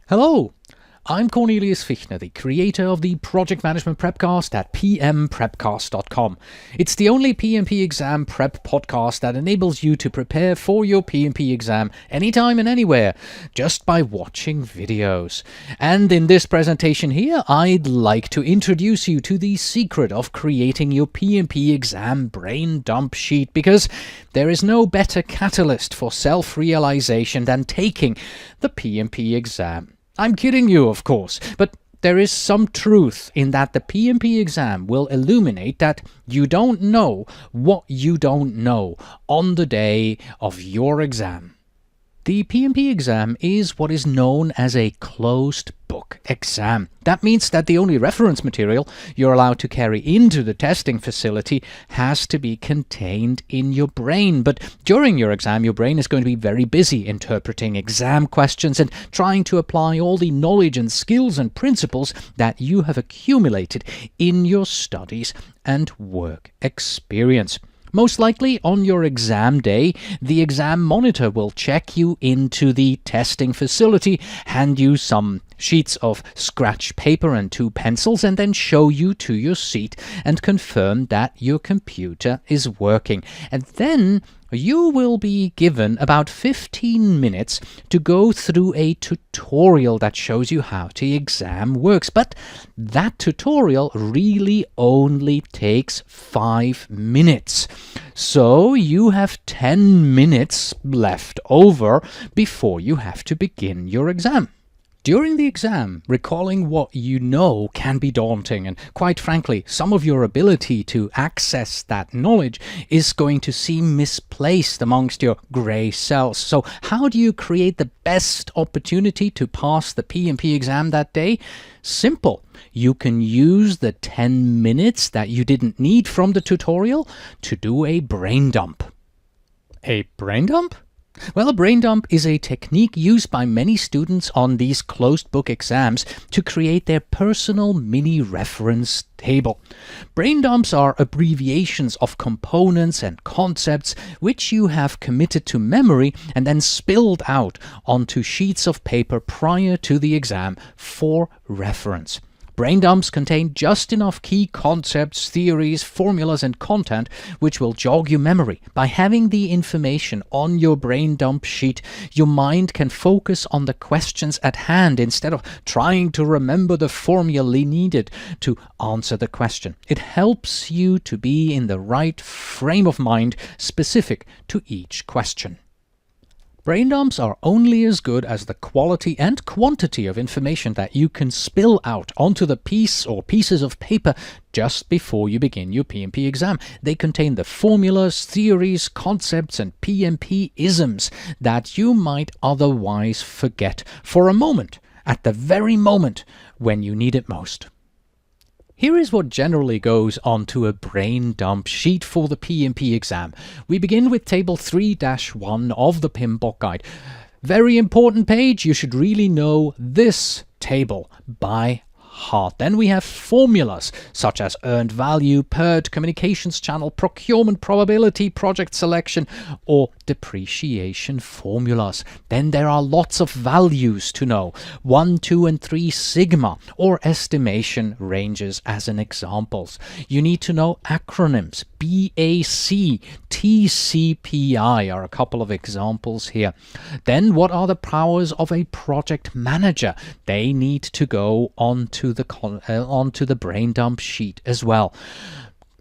Hello, I'm Cornelius Fichtner, the creator of the Project Management Prepcast at pmprepcast.com. It's the only PMP exam prep podcast that enables you to prepare for your PMP exam anytime and anywhere, just by watching videos. And in this presentation here, I'd like to introduce you to the secret of creating your PMP exam brain dump sheet, because there is no better catalyst for self-realization than taking the PMP exam. I'm kidding you, of course, but there is some truth in that the PMP exam will illuminate that you don't know what you don't know on the day of your exam. The PMP exam is what is known as a closed book exam. That means that the only reference material you're allowed to carry into the testing facility has to be contained in your brain. But during your exam, your brain is going to be very busy interpreting exam questions and trying to apply all the knowledge and skills and principles that you have accumulated in your studies and work experience. Most likely, on your exam day, the exam monitor will check you into the testing facility, hand you some sheets of scratch paper and 2 pencils, and then show you to your seat and confirm that your computer is working. And then you will be given about 15 minutes to go through a tutorial that shows you how the exam works. But that tutorial really only takes 5 minutes. So you have 10 minutes left over before you have to begin your exam. During the exam, recalling what you know can be daunting, and quite frankly, some of your ability to access that knowledge is going to seem misplaced amongst your grey cells. So how do you create the best opportunity to pass the PMP exam that day? Simple. You can use the 10 minutes that you didn't need from the tutorial to do a brain dump. A brain dump? Well, a brain dump is a technique used by many students on these closed book exams to create their personal mini reference table. Brain dumps are abbreviations of components and concepts which you have committed to memory and then spilled out onto sheets of paper prior to the exam for reference. Brain dumps contain just enough key concepts, theories, formulas, and content which will jog your memory. By having the information on your brain dump sheet, your mind can focus on the questions at hand instead of trying to remember the formulae needed to answer the question. It helps you to be in the right frame of mind specific to each question. Brain dumps are only as good as the quality and quantity of information that you can spill out onto the piece or pieces of paper just before you begin your PMP exam. They contain the formulas, theories, concepts, and PMP isms that you might otherwise forget for a moment, at the very moment when you need it most. Here is what generally goes onto a brain dump sheet for the PMP exam. We begin with table 3-1 of the PMBOK guide. Very important page, you should really know this table by heart. Then we have formulas such as earned value, PERD, communications channel, procurement probability, project selection, or depreciation formulas. Then there are lots of values to know. 1, 2, and 3 sigma, or estimation ranges as an examples. You need to know acronyms. BAC, TCPI are a couple of examples here. Then what are the powers of a project manager? They need to go onto the brain dump sheet as well.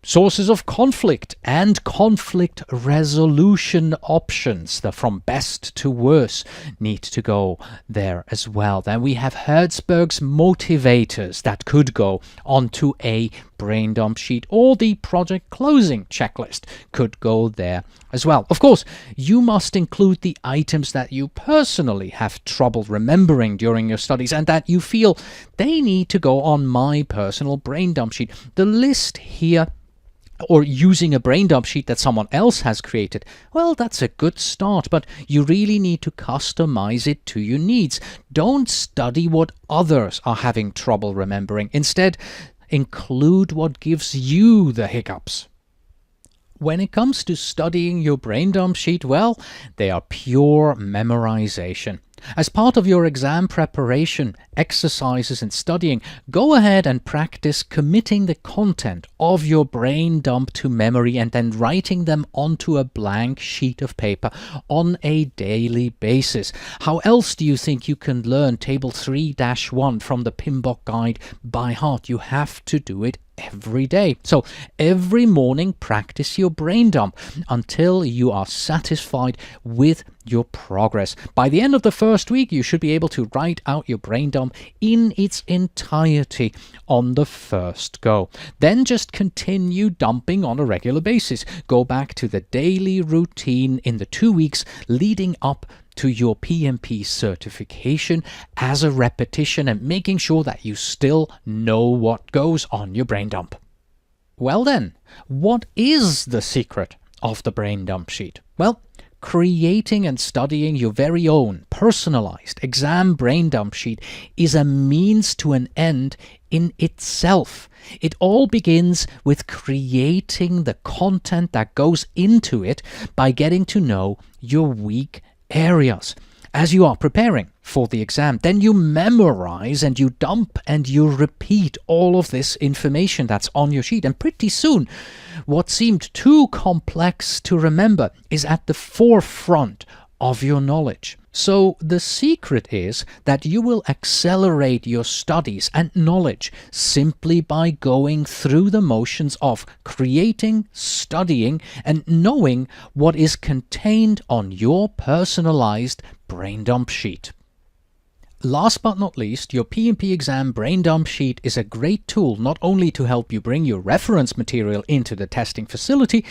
Sources of conflict and conflict resolution options, from best to worse, need to go there as well. Then we have Herzberg's motivators that could go onto a brain dump sheet, or the project closing checklist could go there as well. Of course, you must include the items that you personally have trouble remembering during your studies and that you feel they need to go on my personal brain dump sheet. The list here, or using a brain dump sheet that someone else has created, well, that's a good start, but you really need to customize it to your needs. Don't study what others are having trouble remembering. Instead, include what gives you the hiccups. When it comes to studying your brain dump sheet, well, they are pure memorization. As part of your exam preparation, exercises and studying, go ahead and practice committing the content of your brain dump to memory and then writing them onto a blank sheet of paper on a daily basis. How else do you think you can learn Table 3-1 from the PMBOK guide by heart? You have to do it every day. So every morning practice your brain dump until you are satisfied with your progress. By the end of the first week, you should be able to write out your brain dump in its entirety on the first go. Then just continue dumping on a regular basis. Go back to the daily routine in the 2 weeks leading up to your PMP certification as a repetition and making sure that you still know what goes on your brain dump. Well then, what is the secret of the brain dump sheet? Well, creating and studying your very own personalized exam brain dump sheet is a means to an end in itself. It all begins with creating the content that goes into it by getting to know your weak areas. As you are preparing for the exam, then you memorize and you dump and you repeat all of this information that's on your sheet, and pretty soon what seemed too complex to remember is at the forefront of your knowledge. So the secret is that you will accelerate your studies and knowledge simply by going through the motions of creating, studying, and knowing what is contained on your personalized brain dump sheet. Last but not least, your PMP exam brain dump sheet is a great tool not only to help you bring your reference material into the testing facility,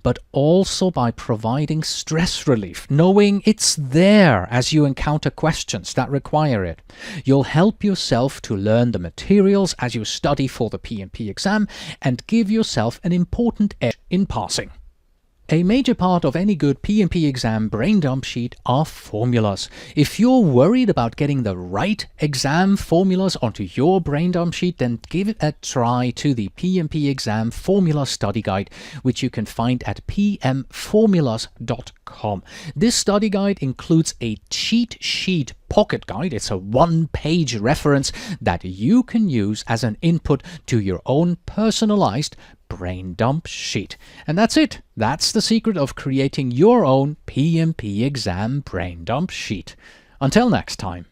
but also by providing stress relief, knowing it's there as you encounter questions that require it. You'll help yourself to learn the materials as you study for the PMP exam and give yourself an important edge in passing. A major part of any good PMP exam brain dump sheet are formulas. If you're worried about getting the right exam formulas onto your brain dump sheet, then give it a try to the PMP exam formula study guide, which you can find at pmformulas.com. This study guide includes a cheat sheet pocket guide. It's a one-page reference that you can use as an input to your own personalized brain dump sheet. And that's it. That's the secret of creating your own PMP exam brain dump sheet. Until next time.